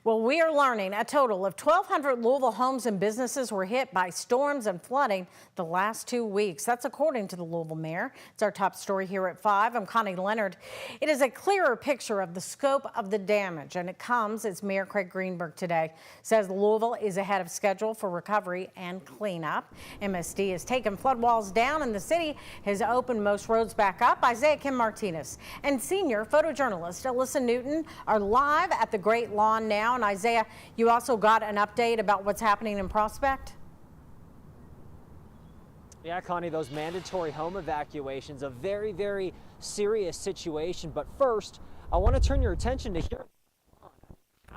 Well, we are learning a total of 1,200 Louisville homes and businesses were hit by storms and flooding the last 2 weeks. That's according to the Louisville mayor. It's our top story here at 5. I'm Connie Leonard. It is a clearer picture of the scope of the damage, and it comes as Mayor Craig Greenberg today says Louisville is ahead of schedule for recovery and cleanup. MSD has taken flood walls down, and the city has opened most roads back up. Isaiah Kim Martinez and senior photojournalist Alyssa Newton are live at the Great Lawn now. And Isaiah, you also got an update about what's happening in Prospect? Yeah, Connie, those mandatory home evacuations, a very, very serious situation. But first, I want to turn your attention to here.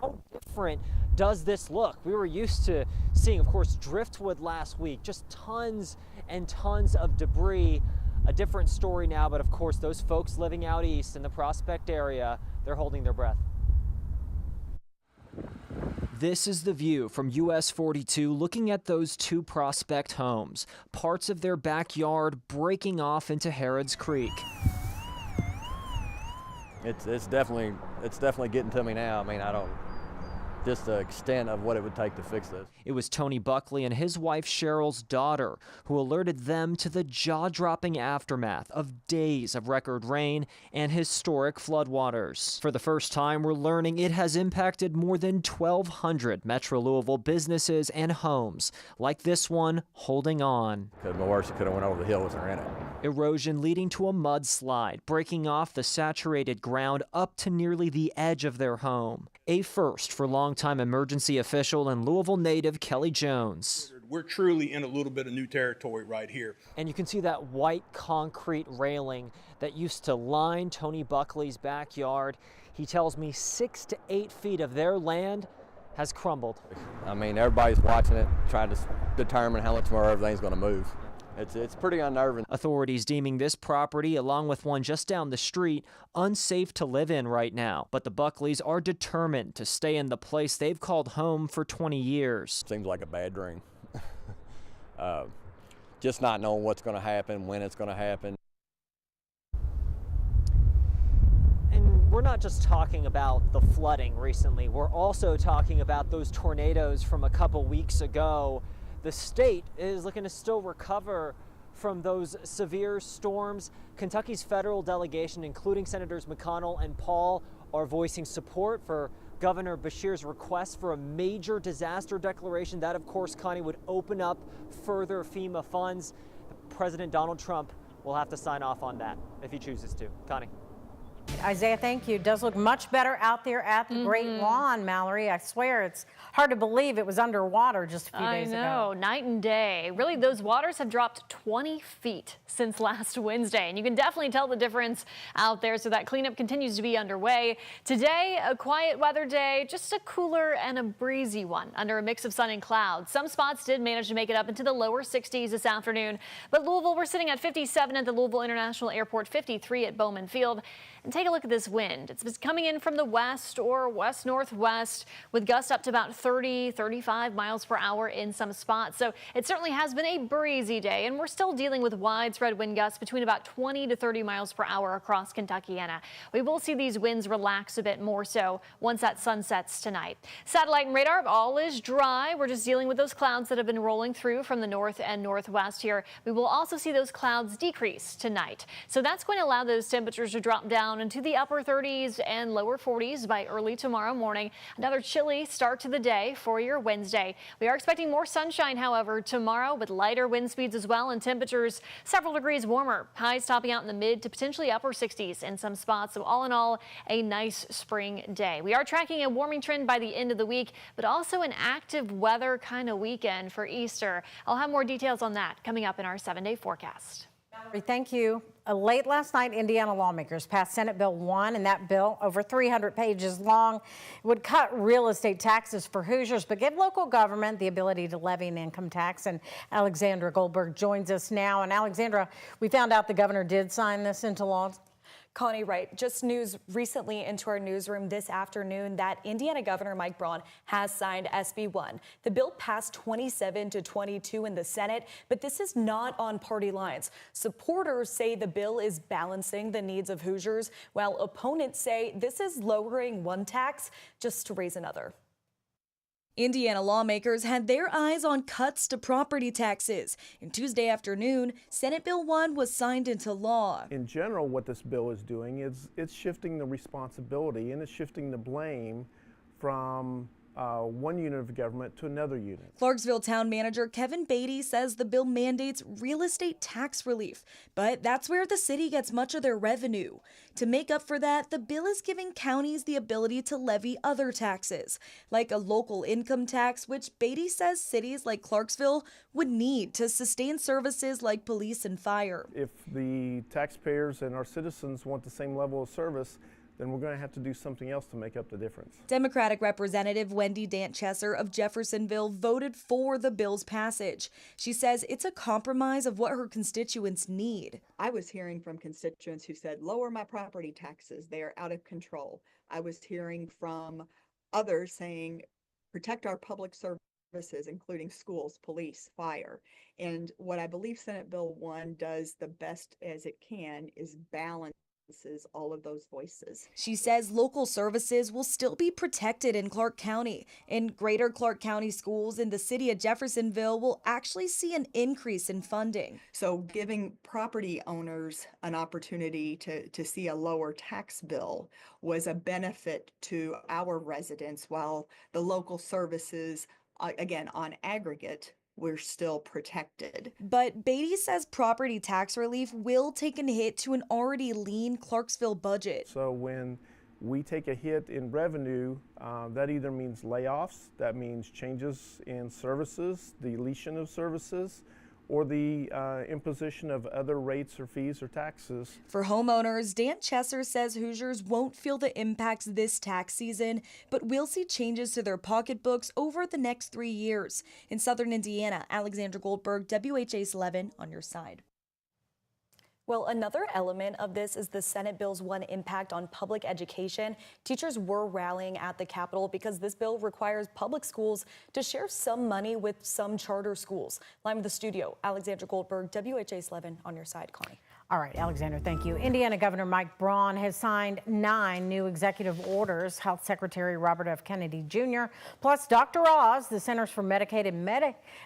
How different does this look? We were used to seeing, of course, driftwood last week, just tons and tons of debris. A different story now, but of course, those folks living out east in the Prospect area, they're holding their breath. This is the view from US 42 looking at those two Prospect homes, parts of their backyard breaking off into Harrods Creek. It's definitely getting to me now. I mean, just the extent of what it would take to fix this. It was Tony Buckley and his wife Cheryl's daughter who alerted them to the jaw-dropping aftermath of days of record rain and historic floodwaters. For the first time, we're learning it has impacted more than 1,200 Metro Louisville businesses and homes, like this one holding on. Could have been worse. It could have went over the hill with her in it. Erosion leading to a mudslide, breaking off the saturated ground up to nearly the edge of their home. A first for longtime emergency official and Louisville native Kelly Jones. We're truly in a little bit of new territory right here. And you can see that white concrete railing that used to line Tony Buckley's backyard. He tells me 6 to 8 feet of their land has crumbled. I mean, everybody's watching it, trying to determine how much more everything's going to move. It's pretty unnerving. Authorities deeming this property, along with one just down the street, unsafe to live in right now. But the Buckleys are determined to stay in the place they've called home for 20 years. Seems like a bad dream. Just not knowing what's going to happen, when it's going to happen. And we're not just talking about the flooding recently. We're also talking about those tornadoes from a couple weeks ago. The state is looking to still recover from those severe storms. Kentucky's federal delegation, including Senators McConnell and Paul, are voicing support for Governor Beshear's request for a major disaster declaration. That, of course, Connie, would open up further FEMA funds. President Donald Trump will have to sign off on that if he chooses to. Connie. Isaiah, thank you. It does look much better out there at the Great Lawn, Mallory. I swear it's hard to believe it was underwater just a few days ago. I know, night and day. Really, those waters have dropped 20 feet since last Wednesday, and you can definitely tell the difference out there, so that cleanup continues to be underway. Today, a quiet weather day, just a cooler and a breezy one under a mix of sun and clouds. Some spots did manage to make it up into the lower 60s this afternoon, but Louisville, we're sitting at 57 at the Louisville International Airport, 53 at Bowman Field. And take a look at this wind. It's coming in from the west or west-northwest with gusts up to about 30, 35 miles per hour in some spots. So it certainly has been a breezy day, and we're still dealing with widespread wind gusts between about 20 to 30 miles per hour across Kentuckiana. We will see these winds relax a bit more so once that sun sets tonight. Satellite and radar, all is dry. We're just dealing with those clouds that have been rolling through from the north and northwest here. We will also see those clouds decrease tonight. So that's going to allow those temperatures to drop down into the upper 30s and lower 40s by early tomorrow morning. Another chilly start to the day for your Wednesday. We are expecting more sunshine, however, tomorrow with lighter wind speeds as well and temperatures several degrees warmer. Highs topping out in the mid to potentially upper 60s in some spots. So all in all, a nice spring day. We are tracking a warming trend by the end of the week, but also an active weather kind of weekend for Easter. I'll have more details on that coming up in our 7-day forecast. Thank you. Late last night, Indiana lawmakers passed Senate Bill 1, and that bill, over 300 pages long, would cut real estate taxes for Hoosiers, but give local government the ability to levy an income tax. And Alexandra Goldberg joins us now. And Alexandra, we found out the governor did sign this into law. Connie, right. Just news recently into our newsroom this afternoon that Indiana Governor Mike Braun has signed SB 1. The bill passed 27 to 22 in the Senate, but this is not on party lines. Supporters say the bill is balancing the needs of Hoosiers, while opponents say this is lowering one tax just to raise another. Indiana lawmakers had their eyes on cuts to property taxes. And Tuesday afternoon, Senate Bill 1 was signed into law. In general, what this bill is doing is it's shifting the responsibility and it's shifting the blame from one unit of government to another unit. Clarksville Town Manager Kevin Beatty says the bill mandates real estate tax relief, but that's where the city gets much of their revenue. To make up for that, the bill is giving counties the ability to levy other taxes, like a local income tax, which Beatty says cities like Clarksville would need to sustain services like police and fire. If the taxpayers and our citizens want the same level of service, then we're going to have to do something else to make up the difference. Democratic Representative Wendy Dantchesser of Jeffersonville voted for the bill's passage. She says it's a compromise of what her constituents need. I was hearing from constituents who said, lower my property taxes, they are out of control. I was hearing from others saying, protect our public services, including schools, police, fire. And what I believe Senate Bill 1 does the best as it can is balance all of those voices. She says local services will still be protected in Clark County, and greater Clark County schools in the city of Jeffersonville will actually see an increase in funding. So giving property owners an opportunity to see a lower tax bill was a benefit to our residents, while the local services, again, on aggregate, we're still protected. But Beatty says property tax relief will take a hit to an already lean Clarksville budget. So when we take a hit in revenue, that either means layoffs, that means changes in services, the deletion of services, or the imposition of other rates or fees or taxes. For homeowners, Dantchesser says Hoosiers won't feel the impacts this tax season, but will see changes to their pocketbooks over the next 3 years. In southern Indiana, Alexandra Goldberg, WHAS11 on your side. Well, another element of this is the Senate Bill's 1 impact on public education. Teachers were rallying at the Capitol because this bill requires public schools to share some money with some charter schools. Live in the studio, Alexandra Goldberg, WHAS11 on your side, Connie. All right, Alexander, thank you. Indiana Governor Mike Braun has signed 9 new executive orders. Health Secretary Robert F. Kennedy Jr., plus Dr. Oz, the Centers for Medicaid and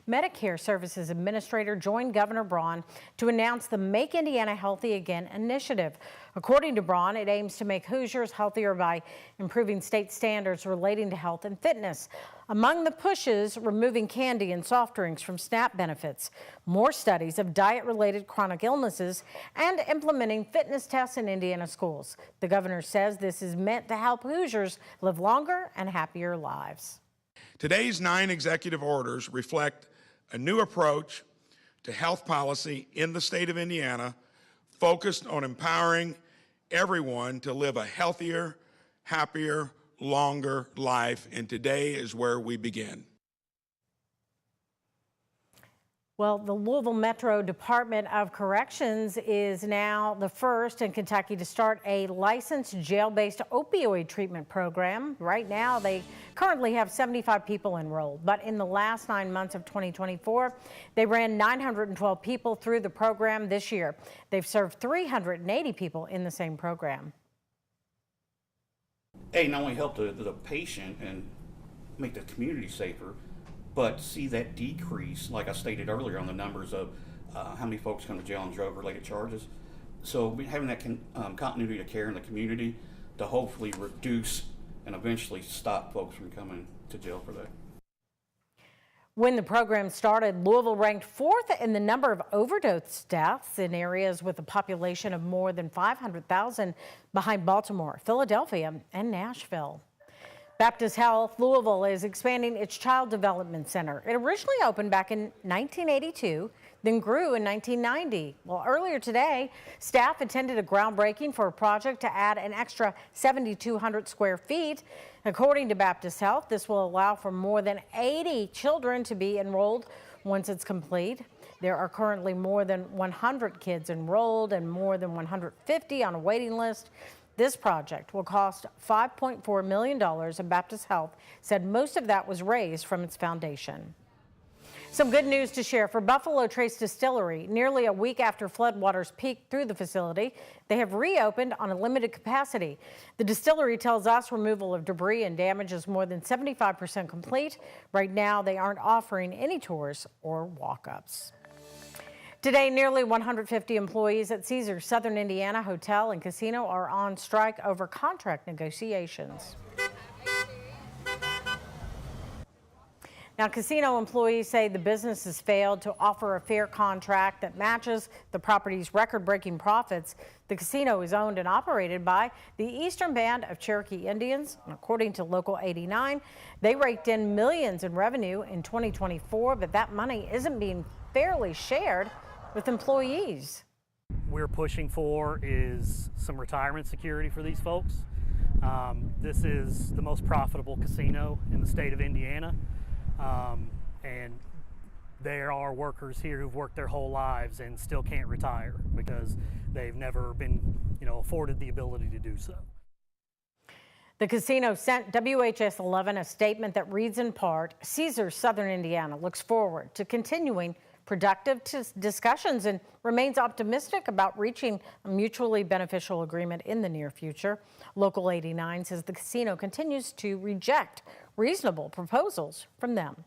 Medicare Services Administrator, joined Governor Braun to announce the Make Indiana Healthy Again initiative. According to Braun, it aims to make Hoosiers healthier by improving state standards relating to health and fitness. Among the pushes, removing candy and soft drinks from SNAP benefits, more studies of diet-related chronic illnesses, and implementing fitness tests in Indiana schools. The governor says this is meant to help Hoosiers live longer and happier lives. Today's 9 executive orders reflect a new approach to health policy in the state of Indiana, focused on empowering everyone to live a healthier, happier, longer life, and today is where we begin. Well, the Louisville Metro Department of Corrections is now the first in Kentucky to start a licensed jail-based opioid treatment program. Right now, they currently have 75 people enrolled, but in the last 9 months of 2024, they ran 912 people through the program this year. They've served 380 people in the same program. Not only help the patient and make the community safer, but see that decrease, like I stated earlier, on the numbers of how many folks come to jail on drug-related charges. So having that continuity of care in the community to hopefully reduce and eventually stop folks from coming to jail for that. When the program started, Louisville ranked 4th in the number of overdose deaths in areas with a population of more than 500,000, behind Baltimore, Philadelphia, and Nashville. Baptist Health Louisville is expanding its Child Development Center. It originally opened back in 1982, then grew in 1990. Well, earlier today, staff attended a groundbreaking for a project to add an extra 7,200 square feet. According to Baptist Health, this will allow for more than 80 children to be enrolled once it's complete. There are currently more than 100 kids enrolled and more than 150 on a waiting list. This project will cost $5.4 million, and Baptist Health said most of that was raised from its foundation. Some good news to share for Buffalo Trace Distillery. Nearly a week after floodwaters peaked through the facility, they have reopened on a limited capacity. The distillery tells us removal of debris and damage is more than 75% complete. Right now, they aren't offering any tours or walk-ups. Today, nearly 150 employees at Caesars Southern Indiana Hotel and Casino are on strike over contract negotiations. Now, casino employees say the business has failed to offer a fair contract that matches the property's record-breaking profits. The casino is owned and operated by the Eastern Band of Cherokee Indians. According to Local 89, they raked in millions in revenue in 2024, but that money isn't being fairly shared with employees. We're pushing for is some retirement security for these folks. This is the most profitable casino in the state of Indiana. And there are workers here who've worked their whole lives and still can't retire because they've never been, afforded the ability to do so. The casino sent WHAS11 a statement that reads in part, Caesars Southern Indiana looks forward to continuing productive discussions and remains optimistic about reaching a mutually beneficial agreement in the near future. Local 89 says the casino continues to reject reasonable proposals from them.